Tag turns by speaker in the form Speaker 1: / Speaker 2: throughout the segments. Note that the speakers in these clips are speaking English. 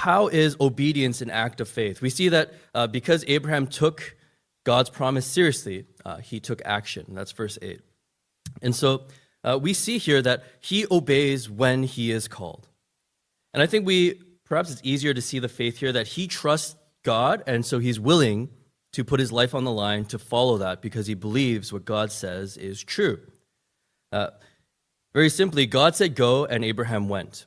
Speaker 1: how is obedience an act of faith? We see that because Abraham took God's promise seriously, he took action. That's verse 8. And so we see here that he obeys when he is called. And I think perhaps it's easier to see the faith here that he trusts God, and so he's willing to put his life on the line to follow that because he believes what God says is true. Very simply, God said go, and Abraham went.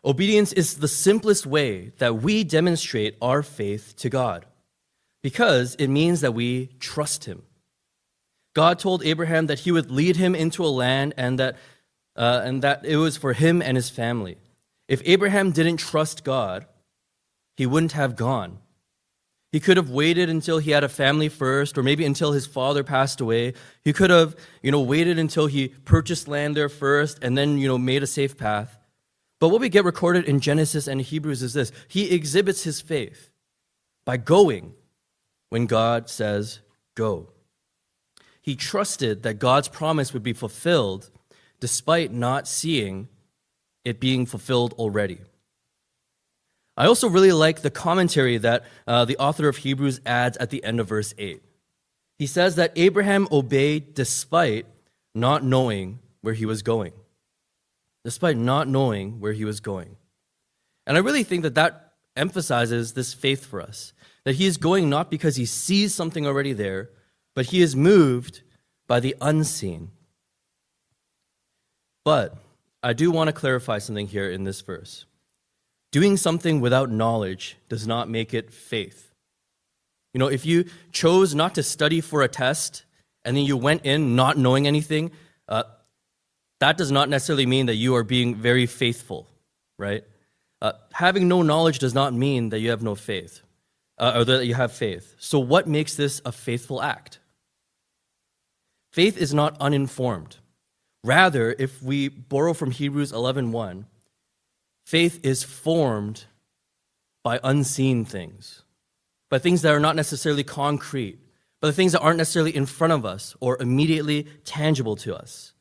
Speaker 1: Obedience is the simplest way that we demonstrate our faith to God because it means that we trust him. God told Abraham that he would lead him into a land and that it was for him and his family. If Abraham didn't trust God, he wouldn't have gone. He could have waited until he had a family first, or maybe until his father passed away. He could have, waited until he purchased land there first and then, made a safe path. But what we get recorded in Genesis and Hebrews is this. He exhibits his faith by going when God says go. He trusted that God's promise would be fulfilled despite not seeing it being fulfilled already. I also really like the commentary that the author of Hebrews adds at the end of verse 8. He says that Abraham obeyed despite not knowing where he was going. Despite not knowing where he was going. And I really think that emphasizes this faith for us. That he is going not because he sees something already there, but he is moved by the unseen. But I do want to clarify something here in this verse. Doing something without knowledge does not make it faith. If you chose not to study for a test and then you went in not knowing anything, that does not necessarily mean that you are being very faithful, right? Having no knowledge does not mean that you have no faith, or that you have faith. So what makes this a faithful act? Faith is not uninformed. Rather, if we borrow from Hebrews 11:1, faith is formed by unseen things, by things that are not necessarily concrete, by the things that aren't necessarily in front of us or immediately tangible to us.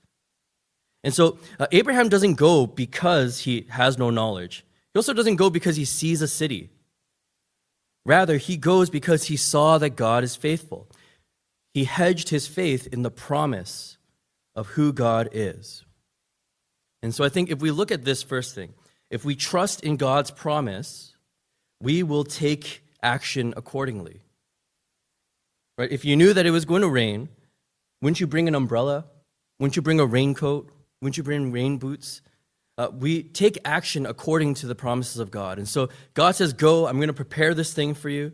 Speaker 1: And so Abraham doesn't go because he has no knowledge. He also doesn't go because he sees a city. Rather, he goes because he saw that God is faithful. He hedged his faith in the promise of who God is. And so I think if we look at this first thing, if we trust in God's promise, we will take action accordingly. Right? If you knew that it was going to rain, wouldn't you bring an umbrella? Wouldn't you bring a raincoat? Wouldn't you bring rain boots? We take action according to the promises of God. And so God says, go, I'm going to prepare this thing for you.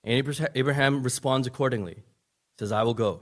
Speaker 1: And Abraham responds accordingly. He says, I will go.